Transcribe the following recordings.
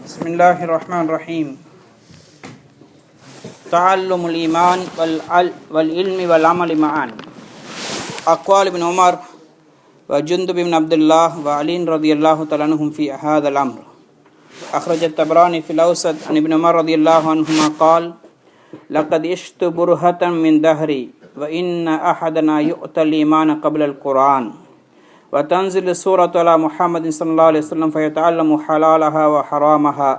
بسم الله الرحمن الرحيم. تعلم الإيمان والعلم والعمل معا. أقوال ابن عمر وجندب بن عبد الله وعلي رضي الله تعالى عنهم في هذا الأمر. أخرج الطبراني في الأوسط عن ابن عمر رضي الله عنهما قال: لقد عشت برهة من دهري وإن أحدنا يؤتى الإيمان قبل القرآن وتنزل السورة على محمد صلى الله عليه وسلم فيتعلم حلالها وحرامها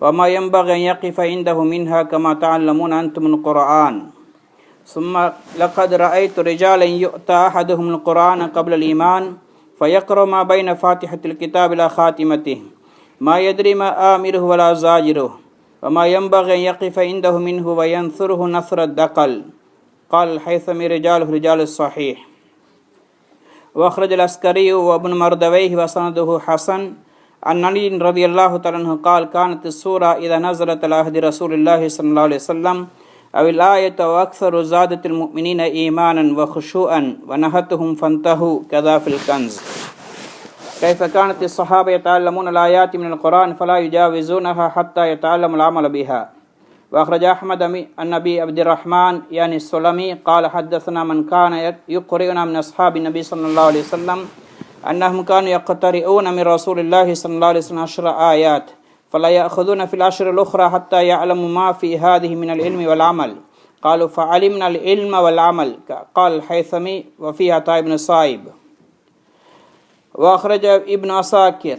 وما ينبغي أن يقف عنده منها كما تعلمون أنتم القرآن. ثم لقد رأيت رجالا يؤتى أحدهم القرآن قبل الإيمان فيقرأ ما بين فاتحة الكتاب إلى خاتمته ما يدري ما آمره ولا زاجره وما ينبغي أن يقف عنده منه وينثره نثر الدقل. قال الحيثمي رجاله رجال الصحيح. وأخرج العسكري وابن مردويه وسنده حسن عن علي رضي الله تعالى عنه قال: كانت السورة إذا نزلت على عهد رسول الله صلى الله عليه وسلم أو الآية وأكثر زادت المؤمنين إيمانا وخشوعا ونهتهم فانتهوا كذا في الكنز. كيف كانت الصحابة يتعلمون الآيات من القرآن فلا يجاوزونها حتى يتعلموا العمل بها. وأخرج أحمد عن أبي عبد الرحمن يعني السلمي قال: حدثنا من كان يقرئنا من أصحاب النبي صلى الله عليه وسلم أنهم كانوا يقترئون من رسول الله صلى الله عليه وسلم 10 آيات فلا يأخذون في العشر الأخرى حتى يعلموا ما في هذه من العلم والعمل. قالوا: فعلمنا العلم والعمل. قال الحيثمي وفيها عطاء بن صائب. وأخرج ابن عساكر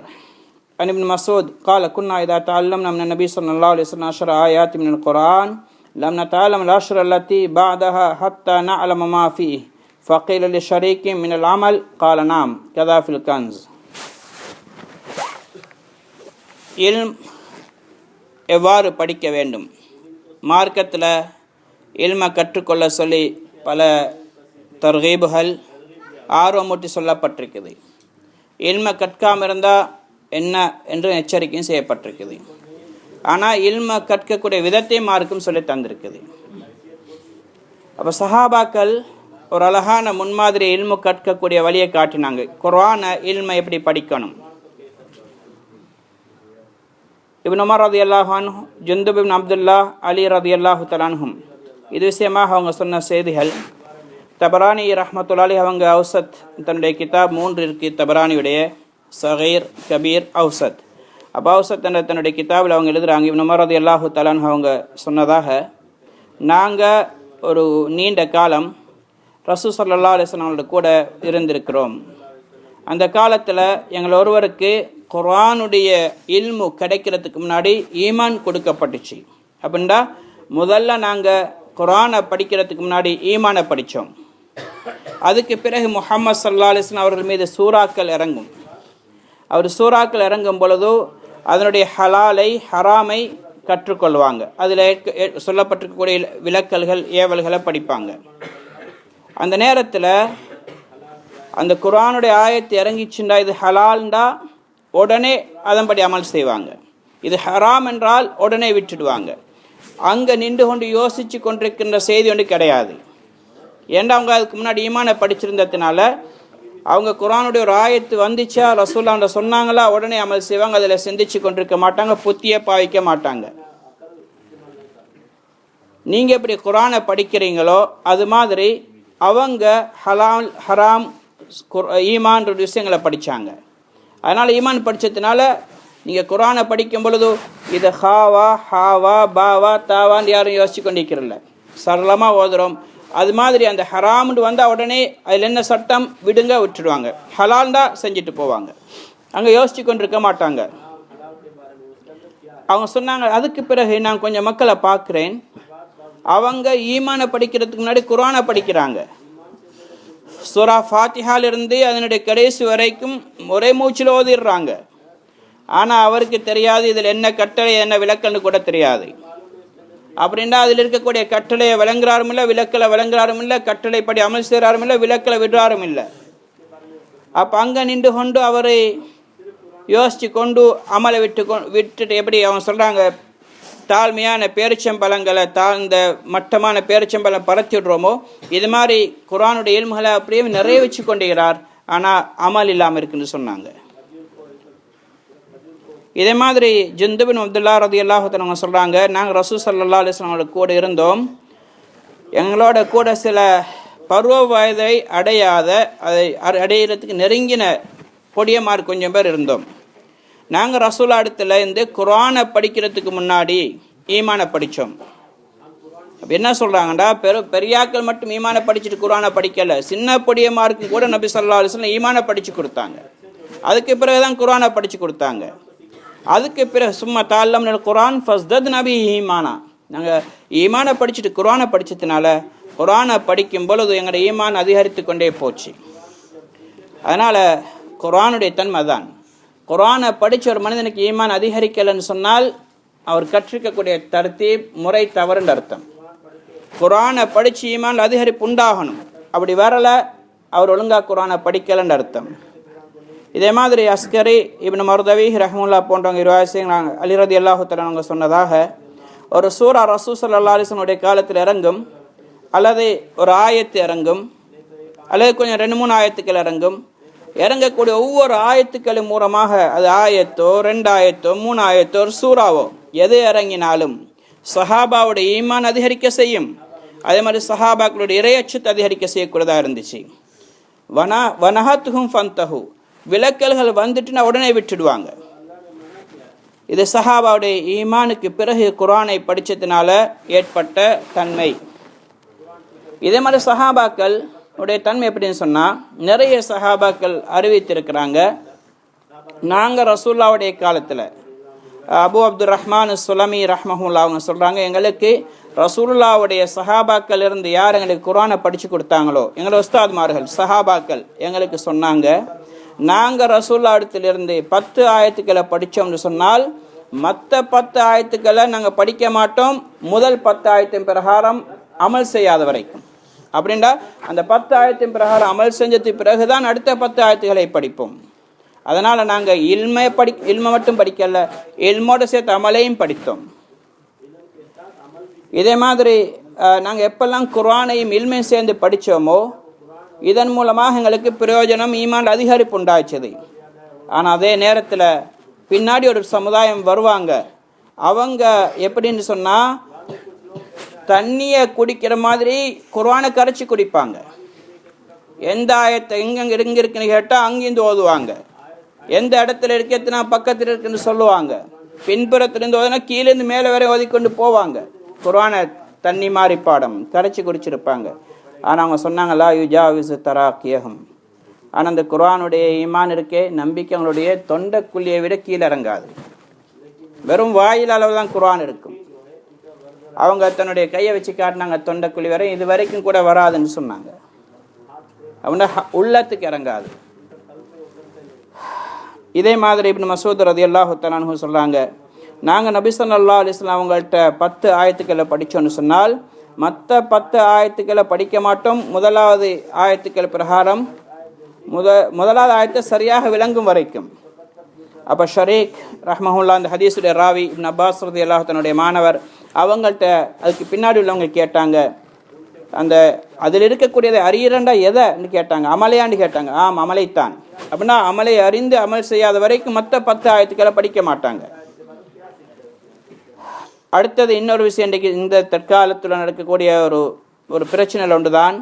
عن ابن مسعود قال: كنا إذا تعلمنا من النبي صلى الله عليه وسلم 10 آيات من القرآن لم نتعلم العشر التي بعدها حتى نعلم ما فيه. فقيل لشريك من العمل قال: نعم كذا في الكنز. இல்ம் எவ்வாறு படிக்க வேண்டும்? மார்க்கத்தில் இல்மை கற்றுக்கொள்ள சொல்லி பல தர்கீபுகள் ஆர்வமூட்டி சொல்லப்பட்டிருக்குது. இல்மை கற்காமல் இருந்தால் என்ன என்று எச்சரிக்கையும் செய்யப்பட்டிருக்குது. ஆனால் இல்மை கற்கக்கூடிய விதத்தை மார்க்கும் சொல்லி தந்திருக்குது. அப்போ சஹாபாக்கள் ஒரு அழகான முன்மாதிரி இல்மு கற்கக்கூடிய வழியை காட்டினாங்க. குர்ஆன இல்மை எப்படி படிக்கணும்? இப்னு உமர் ரலியல்லாஹு அன்ஹு, ஜுந்துப் இப்னு அப்துல்லாஹ், அலி ரலியல்லாஹு தஆலா அன்ஹும் இது விஷயமாக அவங்க சொன்ன செய்திகள் தபரானி ரஹ்மத்துல்லாஹி அவங்க அவுசத் தன்னுடைய கிதாப் 3 இருக்கு. தபரானியுடைய சகீர், கபீர், அவுசத். அப்போ அவுசத் என்ற தன்னுடைய கிதாபில் அவங்க எழுதுகிறாங்க, இப்னு உமர் ரலியல்லாஹு தஆலா அன்ஹு அவங்க சொன்னதாக, நாங்கள் ஒரு நீண்ட காலம் ரசூல் ஸல்லல்லாஹு அலைஹி வஸல்லம் கூட இருந்திருக்கிறோம். அந்த காலத்தில் எங்கள் ஒருவருக்கு குர்ஆனுடைய இல்மு கிடைக்கிறதுக்கு முன்னாடி ஈமான் கொடுக்கப்பட்டுச்சு. அப்படின்னா முதல்ல நாங்கள் குர்ஆனை படிக்கிறதுக்கு முன்னாடி ஈமானை படித்தோம். அதுக்கு பிறகு முஹம்மது ஸல்லல்லாஹு அலைஹி வஸல்லம் அவர்கள் மீது சூறாக்கள் இறங்கும். அவர் சூறாக்கள் இறங்கும் பொழுதோ அதனுடைய ஹலாலை ஹராமை கற்றுக்கொள்வாங்க. அதில் சொல்லப்பட்டிருக்கக்கூடிய விலக்கல்கள் ஏவல்களை படிப்பாங்க. அந்த நேரத்தில் அந்த குர்ஆனுடைய ஆயத்து இறங்கிச்சுண்டா இது ஹலால்ண்டா உடனே அதன்படி அமல் செய்வாங்க. இது ஹராம் என்றால் உடனே விட்டுடுவாங்க. அங்கே நின்று கொண்டு யோசித்து கொண்டிருக்கின்ற செய்தி ஒன்று கிடையாது. ஏன்னா அவங்க அதுக்கு முன்னாடி ஈமானை படிச்சிருந்ததுனால அவங்க குர்ஆனுடைய ஒரு ஆயத்து வந்துச்சா ரசூலுல்லாஹ் சொன்னாங்களா உடனே அமல் செய்வாங்க. அதில் சிந்திச்சு கொண்டிருக்க மாட்டாங்க, புத்தியை பாவிக்க மாட்டாங்க. நீங்கள் எப்படி குர்ஆனை படிக்கிறீங்களோ அது மாதிரி அவங்க ஹலால் ஹராம் ஈமான் விஷயங்களை படித்தாங்க. அதனால் ஈமான் படித்ததுனால நீங்கள் குர்ஆனை படிக்கும் பொழுது இது ஹாவா ஹாவா பாவா தாவான்னு யாரும் யோசிச்சு கொண்டிருக்கிறதில்ல, சரளமாக ஓதுறோம். அது மாதிரி அந்த ஹராம்னு வந்தால் உடனே அதில் என்ன சட்டம் விடுங்க விட்டுடுவாங்க, ஹலால்டா செஞ்சுட்டு போவாங்க. அங்கே யோசிச்சு கொண்டு இருக்க மாட்டாங்க. அவங்க சொன்னாங்க, அதுக்கு பிறகு நான் கொஞ்சம் மக்களை பார்க்குறேன், அவங்க ஈமானை படிக்கிறதுக்கு முன்னாடி குர்ஆனை படிக்கிறாங்க. சூரா ஃபாத்திஹாலிருந்து அதனுடைய கடைசி வரைக்கும் ஒரே மூச்சில் ஓதிடுறாங்க. ஆனால் அவருக்கு தெரியாது இதில் என்ன கட்டளை என்ன விளக்கல்னு கூட தெரியாது. அப்படின்னா அதில் இருக்கக்கூடிய கட்டளையை விளங்குறாரும் இல்லை, விளக்கலை விளங்குறாரும் இல்லை, கட்டளைப்படி அமல் செய்கிறாரும் இல்லை, விளக்கலை விடுறாரும் இல்லை. அப்போ அங்கே நின்று கொண்டு அவரை யோசித்து கொண்டு அமலை விட்டுட்டு எப்படி அவங்க சொல்கிறாங்க, தாழ்மையான பேரிச்சம்பழங்களை தாழ்ந்த மட்டமான பேரிச்சம்பழம் பரத்தி விடுறோமோ இது மாதிரி குர்ஆனுடைய இல்முகளை அப்படியே நிறைய வச்சு கொண்டிருக்கிறார், ஆனால் அமல் இல்லாமல் இருக்குன்னு சொன்னாங்க. இதே மாதிரி ஜுந்து பின் அப்துல்லா ரலியல்லாஹு தஆலா அவங்க சொல்கிறாங்க, நாங்கள் ரசூல் ஸல்லல்லாஹு அலைஹி வஸல்லம் கூட இருந்தோம். எங்களோட கூட சில பருவ வயதை அடையாத, அதை அடையிறதுக்கு நெருங்கின பொடியமார் கொஞ்சம் பேர் இருந்தோம். நாங்கள் ரசூலா இடத்துல இருந்து குர்ஆனை படிக்கிறதுக்கு முன்னாடி ஈமானை படித்தோம். அப்போ என்ன சொல்கிறாங்கடா, பெரியாக்கள் மட்டும் ஈமானை படிச்சுட்டு குர்ஆனை படிக்கலை, சின்ன பொடியமாருக்கு கூட நபி ஸல்லல்லாஹு அலைஹி வஸல்லம் ஈமானை படித்து கொடுத்தாங்க. அதுக்கு பிறகு தான் குர்ஆனை படித்து கொடுத்தாங்க. அதுக்கு பிறகு சும்மா தால்லம் குர்ஆன் ஃபஸ்தத் நபி ஈமானா, நாங்கள் ஈமானை படிச்சுட்டு குர்ஆனை படித்ததுனால குர்ஆனை படிக்கும் பொழுது எங்களோட ஈமான் அதிகரித்து கொண்டே போச்சு. அதனால் குர்ஆனுடைய தன்மை தான், குர்ஆனை படித்த ஒரு மனிதனுக்கு ஈமான் அதிகரிக்கலைன்னு சொன்னால் அவர் கற்றிருக்கக்கூடிய தர்த்தீப் முறை தவறுன்னு அர்த்தம். குர்ஆனை படித்து ஈமான் அதிகரிப்பு உண்டாகணும், அப்படி வரலை அவர் ஒழுங்காக குர்ஆனை படிக்கலைன்னு அர்த்தம். இதே மாதிரி அஸ்கரி இப்னு மர்தவி ரஹ்மத்துல்லா போன்றவங்க ரிவாயத் அலி ரலியல்லாஹு தஆலா அவங்க சொன்னதாக, ஒரு சூரா ரசூல் ஸல்லல்லாஹு அலைஹி வஸல்லம் காலத்தில் இறங்கும், அல்லது ஒரு ஆயத்து இறங்கும், அல்லது கொஞ்சம் 2-3 ஆயத்துக்கள் இறங்கும். இறங்கக்கூடிய ஒவ்வொரு ஆயத்துக்களின் மூலமாக, அது ஆயத்தோ 2 ஆயத்தோ 3 ஆயத்தோ ஒரு சூறாவோ எது இறங்கினாலும் சஹாபாவுடைய ஈமான் அதிகரிக்க செய்யும். அதே மாதிரி சஹாபாக்களுடைய இறையச்சத்தை அதிகரிக்க செய்யக்கூடியதாக இருந்துச்சு. வனஹத்துஹும் ஃபந்தஹு, விலக்கல்கள் வந்துட்டுனா உடனே விட்டுடுவாங்க. இது சஹாபாவுடைய ஈமானுக்கு பிறகு குர்ஆனை படித்ததுனால ஏற்பட்ட தன்மை. இதே மாதிரி சஹாபாக்கள் உடைய தன்மை எப்படின்னு சொன்னால், நிறைய சஹாபாக்கள் அறிவித்திருக்கிறாங்க, நாங்கள் ரசூலுல்லாவுடைய காலத்தில் அபு அப்துல் ரஹ்மான் சுலமி ரஹ்மஹுல்லா அவங்க சொல்கிறாங்க, எங்களுக்கு ரசூலுல்லாவுடைய சஹாபாக்கள் இருந்து யார் எங்களுக்கு குர்ஆனை படித்து கொடுத்தாங்களோ, எங்களோட உஸ்தாத்மார்கள் சஹாபாக்கள் எங்களுக்கு சொன்னாங்க, நாங்கள் ரசூலுல்லா இடத்திலிருந்து 10 ஆயத்துக்களை படித்தோம்னு சொன்னால் மற்ற 10 ஆயத்துக்களை நாங்கள் படிக்க மாட்டோம், முதல் 10 ஆயத்தின் பிரகாரம் அமல் செய்யாத வரைக்கும். அப்படின்டா அந்த 10 ஆயத்தின் பிரகாரம் அமல் செஞ்சது பிறகுதான் அடுத்த 10 ஆயத்துக்களை படிப்போம். அதனால் நாங்கள் இல்மை மட்டும் படிக்கல, இல்மோடு சேர்த்து அமலையும் படித்தோம். இதே மாதிரி நாங்கள் எப்பெல்லாம் குர்ஆனையும் இல்மையும் சேர்ந்து படித்தோமோ இதன் மூலமாக எங்களுக்கு பிரயோஜனம், ஈமான் அதிகரிப்பு உண்டாச்சது. ஆனால் அதே நேரத்தில் பின்னாடி ஒரு சமுதாயம் வருவாங்க, அவங்க எப்படின்னு சொன்னால் தண்ணியை குடிக்கிற மாதிரி குர்ஆனை கரைச்சி குடிப்பாங்க. எந்த ஆயத்தை எங்கே இருக்குன்னு கேட்டால் அங்கேருந்து ஓதுவாங்க, எந்த இடத்துல இருக்கிறதுனா பக்கத்தில் இருக்குன்னு சொல்லுவாங்க, பின்புறத்துலேருந்து ஓதுனா கீழேருந்து மேலே வரை ஓதிக்கொண்டு போவாங்க. குர்ஆனை தண்ணி மாதிரி பாடம் கரைச்சி குடிச்சிருப்பாங்க. ஆனால் அவங்க சொன்னாங்களா யுஜாவிசு தராக்கியகம், ஆனால் அந்த குர்ஆனுடைய ஈமான் இருக்கே, நம்பிக்கை அவங்களுடைய தொண்டைக்குள்ளியை விட கீழே இறங்காது, வெறும் வாயில் அளவு தான் குர்ஆன் இருக்கும். அவங்க தன்னுடைய கையை வச்சு காட்டினாங்க, தொண்டைக்குழி வரை இது வரைக்கும் கூட வராதுன்னு சொன்னாங்க, அவன உள்ளத்துக்கு இறங்காது. இதே மாதிரி இப்னு மஸ்ஊத் ரலியல்லாஹு தஆலா அன்ஹு சொல்கிறாங்க, நாங்கள் நபி ஸல்லல்லாஹு அலைஹி வஸல்லம் அவங்கள்ட்ட 10 ஆயத்துக்களை படித்தோன்னு சொன்னால் மற்ற 10 ஆயத்துக்களை படிக்க மாட்டோம், முதலாவது ஆயத்துக்கள் பிரகாரம் முதலாவது ஆயத்தை சரியாக விளங்கும் வரைக்கும். அப்போ ஷரீக் ரஹ்மஹுல்லா அந்த ஹதீஸுடைய ராவி இப்னு அப்பாஸ் ரலியல்லாஹு தன்னுடைய மாணவர், அவங்கள்ட்ட அதுக்கு பின்னாடி உள்ளவங்க கேட்டாங்க, அந்த அதில் இருக்கக்கூடியதை அறியறண்டா எதைன்னு கேட்டாங்க, அமலையான்னு கேட்டாங்க. அமலைத்தான். அப்படின்னா அமலை அறிந்து அமல் செய்யாத வரைக்கும் மற்ற 10 ஆயத்துக்களை படிக்க மாட்டாங்க. அடுத்தது இன்னொரு விஷயம், இன்றைக்கு இந்த தற்காலத்தில் நடக்கக்கூடிய ஒரு பிரச்சனை ஒன்று தான்,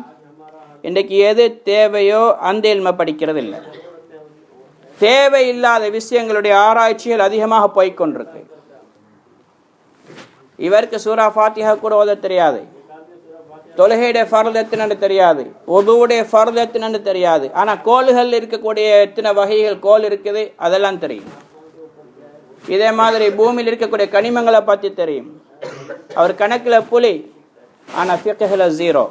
இன்றைக்கு எது தேவையோ அந்த இல்மை படிக்கிறது இல்லை. தேவையில்லாத விஷயங்களுடைய ஆராய்ச்சிகள் அதிகமாக போய்கொண்டிருக்கு. இவருக்கு சூரா ஃபாத்திஹா கூட ஓத தெரியாது, தொழுகையுடைய ஃபர்து எத்தனை தெரியாது, உதுவுடைய ஃபர்து எத்தனை தெரியாது, ஆனால் கோள்கள் இருக்கக்கூடிய எத்தனை வகைகள் கோள் இருக்குது அதெல்லாம் தெரியும். இதே மாதிரி பூமியில் இருக்கக்கூடிய கனிமங்களை பற்றி தெரியும். அவர் கணக்கில் புலி, ஆனால் ஃபிக்ஹ்ல 0.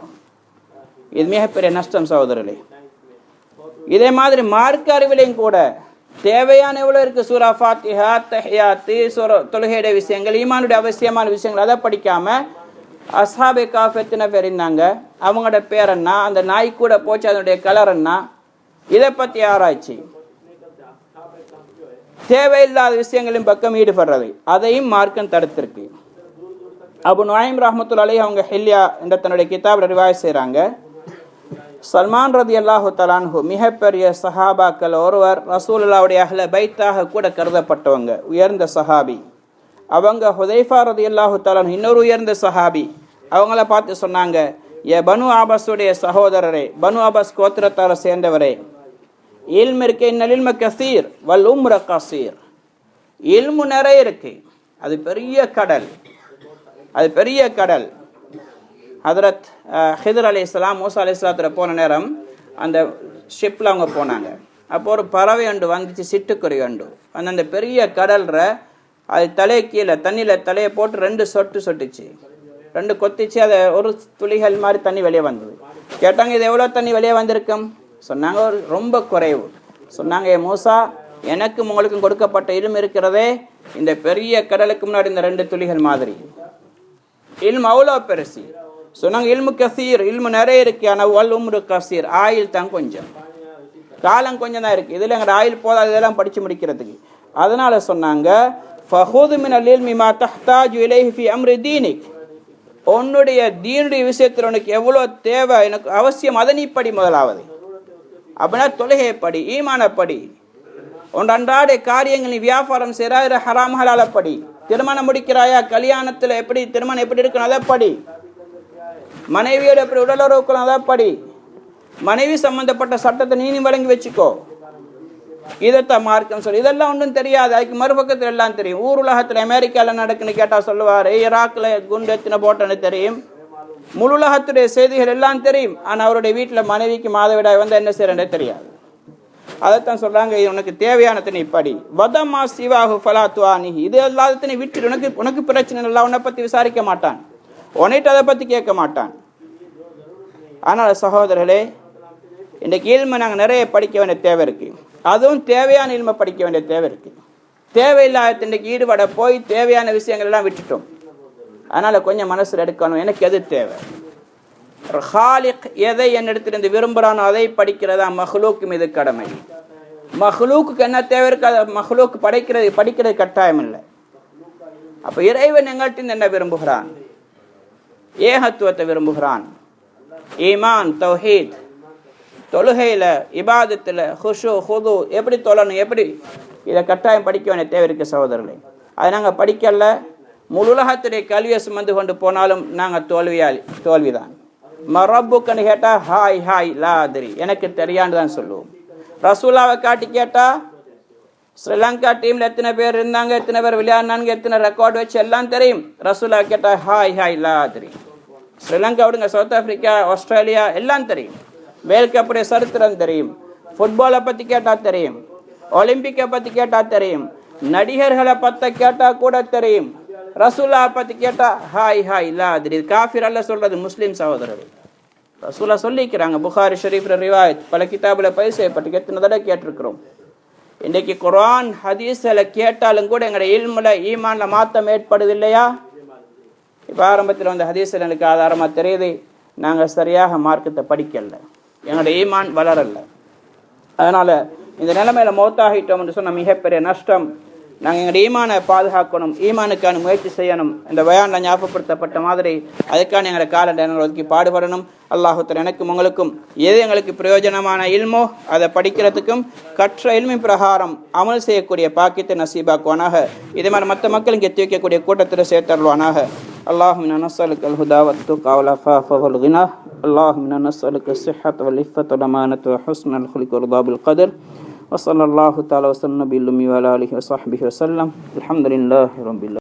இது மிகப்பெரிய நஷ்டம் சகோதரர்களே. இதே மாதிரி மார்க்க அறிவிலையும் கூட தேவையான எவ்வளோ இருக்குது, சூரா ஃபாத்திஹா, தஹியாத்து, தொழுகையுடைய விஷயங்கள், ஈமானுடைய அவசியமான விஷயங்கள், அதை படிக்காமல் அஸ்ஹாபே காஃப் எத்தனை பேர் இருந்தாங்க, அவங்களோட பேர் என்ன, அந்த நாய் கூட போச்சு அதனுடைய கலர் என்ன, இதை பற்றி ஆராய்ச்சி, தேவையில்லாத விஷயங்களின் பக்கம் ஈடுபடுறது, அதையும் மார்க்கம் தடுத்திருக்கு. அபு நுஐம் ரஹ்மத்துல்லாஹி அலைஹி அவங்க ஹில்யா என்ற தன்னுடைய கிதாபில் ரிவாயத் செய்கிறாங்க, சல்மான் ரலியல்லாஹு தஆலா அன்ஹு மிகப்பெரிய சஹாபாக்கள் ஒருவர், ரசூலுல்லாஹ்வுடைய அஹ்ல பைத்தாக கூட கருதப்பட்டவங்க, உயர்ந்த சஹாபி. அவங்க ஹுதைஃபா ரலியல்லாஹு தஆலா இன்னொரு உயர்ந்த சஹாபி. அவங்கள பார்த்து சொன்னாங்க, ஏ பனு ஆபாஸுடைய சகோதரரே, பனு ஆபாஸ் கோத்திரத்தாரை சேர்ந்தவரே, இல்மு இருக்கு, இன்னல் இல்ம கஸீர் வல் உம்ர கஸீர். இல்மு நிறைய இருக்கு, அது பெரிய கடல், அது பெரிய கடல். ஹதரத் ஹிதர் அலைஹிஸ்ஸலாம் மூசா அலைஹிஸ்ஸலாத்துல போன நேரம் அந்த ஷிப்பில் அவங்க போனாங்க. அப்போ ஒரு பறவை ஒன்று வந்துச்சு, சிட்டுக்குருவி ஒன்று வந்து அந்த பெரிய கடல்ற அது தலையை கீழே தண்ணியில் தலையை போட்டு 2 சொட்டு சொட்டுச்சு, 2 கொத்திச்சு, அதை ஒரு துளிகள் மாதிரி தண்ணி வெளியே வந்தது. கேட்டாங்க, இது எவ்வளோ தண்ணி வெளியே வந்திருக்கும்? சொன்னாங்க, ஒரு ரொம்ப குறைவு. சொன்னாங்க, ஏ மூசா, எனக்கும் உங்களுக்கும் கொடுக்கப்பட்ட இல்மு இருக்கிறதே இந்த பெரிய கடலுக்கு முன்னாடி இந்த 2 துளிகள் மாதிரி. இல்மு அவ்வளோ பெருசு. சொன்னாங்க, இல்மு கசீர், இல்மு நிறைய இருக்கு, ஆனால் வல் உம்ரு கசீர், ஆயில் தான் கொஞ்சம், காலம் கொஞ்சம் தான் இருக்கு. இதில் எங்களோட ஆயில் போதாது இதெல்லாம் படித்து முடிக்கிறதுக்கு. அதனால சொன்னாங்க, ஃபஹுது மினல் இல்மி மா தஹ்தாஜு இலைஹி ஃபி அம்ரி தீனிக். உன்னுடைய தீனுடைய விஷயத்தில் உனக்கு எவ்வளோ தேவை, எனக்கு அவசியம், அதை நீ படி முதலாவது. அப்படின்னா தொழுகையை படி, ஈமான படி, உன் அன்றாட காரியங்கள், நீ வியாபாரம் செய்கிறாய், ஹராம் ஹலால படி, திருமணம் முடிக்கிறாயா, கல்யாணத்தில் எப்படி திருமணம் எப்படி இருக்கணும் அதை படி, மனைவியோட எப்படி உடலுறவுக்கலாம் அதை படி, மனைவி சம்பந்தப்பட்ட சட்டத்தை நீ வழங்கி வச்சுக்கோ, இதைத்தான் மார்க்கம் சொல்லி. இதெல்லாம் ஒன்றும் தெரியாது, அதுக்கு மறுபக்கத்தில் எல்லாம் தெரியும். ஊர் உலகத்தில் அமெரிக்காவில் நடக்குன்னு கேட்டால் சொல்லுவார், ஈராக்கில் குண்டு எத்தனை போட்டோன்னு தெரியும், முழு உலகத்துடைய செய்திகள் எல்லாம் தெரியும். ஆனால் அவருடைய வீட்டில் மனைவிக்கு மாதவிடாய் வந்து என்ன செய்யறே தெரியாது. அதைத்தான் சொல்றாங்க, உனக்கு தேவையானதை நீ படி. வதமா சிவாஹு ஃபலாத்துவானி, இது எல்லாத்தையும் நீ விட்டு, உனக்கு பிரச்சனை இல்லை, உன்னை பற்றி விசாரிக்க மாட்டான், உன்னிட்டு அதை பற்றி கேட்க மாட்டான். ஆனால் சகோதரர்களே, இன்றைக்கு இல்மை நாங்கள் நிறைய படிக்க வேண்டிய தேவை இருக்கு. அதுவும் தேவையான இல்மை படிக்க வேண்டிய தேவை இருக்கு. தேவையில்லாத இன்றைக்கு ஈடுபட போய் தேவையான விஷயங்கள் எல்லாம் விட்டுட்டோம். அதனால கொஞ்சம் மனசில் எடுக்கணும், எனக்கு எது தேவை, ஹாலிக் எதை என்னிடத்திலிருந்து விரும்புகிறானோ அதை படிக்கிறதா மஹ்லூக் மீது கடமை. மஹ்லூக்கு என்ன தேவை இருக்கு, அதை மஹ்லூக் படிக்கிறது கட்டாயம் இல்லை. அப்போ இறைவன் எங்கள்கிட்ட என்ன விரும்புகிறான்? ஏகத்துவத்தை விரும்புகிறான். ஈமான், தௌஹீத், தொழுகையில், இபாதத்தில், ஹுஷு ஹுது, எப்படி தொழணும், எப்படி, இதை கட்டாயம் படிக்க வேண்டிய தேவை இருக்கு சகோதரர்களே. அதை நாங்கள் படிக்கல, முழு உலகத்துடைய கல்வியை சுமந்து கொண்டு போனாலும் நாங்கள் தோல்விதான். மரப்புக்குன்னு கேட்டால் ஹாய் ஹாய் லாதிரி, எனக்கு தெரியான்னு தான் சொல்லுவோம். ரசூலாவை காட்டி கேட்டால் ஸ்ரீலங்கா டீமில் எத்தனை பேர் இருந்தாங்க, எத்தனை பேர் விளையாடினாங்க, எத்தனை ரெக்கார்டு வச்சு எல்லாம் தெரியும். ரசூலாவை கேட்டால் ஹாய் ஹாய் லாதிரி. ஸ்ரீலங்கா விடுங்க, சவுத் ஆப்பிரிக்கா, ஆஸ்திரேலியா எல்லாம் தெரியும். வேர்ல்ட் கப்புடைய சரித்திரம் தெரியும். ஃபுட்பாலை பற்றி கேட்டால் தெரியும். ஒலிம்பிக்கை பற்றி கேட்டால் தெரியும். நடிகர்களை பற்றி கேட்டால் கூட தெரியும். ரசூலா பற்றி கேட்டால் ஹாய் ஹாய் லாதிரி. காஃபிர் அல்ல சொல்றது, முஸ்லீம் சகோதரர்கள். ரசூலா சொல்லிக்கிறாங்க, புகாரி ஷரீஃப்ல ரிவாயத், பல கிதாபில் பதிவு செய்யப்பட்டு எத்தனை தடவை கேட்டிருக்கிறோம். இன்றைக்கு குர்ஆன் ஹதீஸில் கேட்டாலும் கூட எங்களுடைய இல்முல ஈமான்ல மாற்றம் ஏற்படுது இல்லையா? இப்போ ஆரம்பத்தில் வந்து ஹதீஸில் எனக்கு ஆதாரமாக தெரியுது, நாங்கள் சரியாக மார்க்கத்தை படிக்கல, எங்களுடைய ஈமான் வளரல. அதனால் இந்த நிலைமையில் மௌத்தாகிட்டோம் என்று சொன்ன மிகப்பெரிய நஷ்டம். நாங்கள் எங்களுடைய ஈமானை பாதுகாக்கணும், ஈமானுக்கான முயற்சி செய்யணும். இந்த பயானில் ஞாபகப்படுத்தப்பட்ட மாதிரி அதுக்கான எங்களை கால நேரங்கள் ஒதுக்கி பாடுபடணும். அல்லாஹுத்தர் எனக்கும் உங்களுக்கும் எது எங்களுக்கு பிரயோஜனமான இல்மோ அதை படிக்கிறதுக்கும் கற்ற இல்மின் பிரகாரம் அமல் செய்யக்கூடிய பாக்கியத்தை நசீபாக்குவானாக. இதே மாதிரி மற்ற மக்கள் இங்கே தூக்கக்கூடிய கூட்டத்தில் சேர்த்தருள்வானாக. اللهم إنا نسألك الهدى والتقى والعفاف والغنى اللهم إنا نسألك الصحة والعفة والأمانة وحسن الخلق والرضا بالقدر وصلى الله تعالى وسلم بالأمي وعلى آله وصحبه وسلم الحمد لله رب العالمين.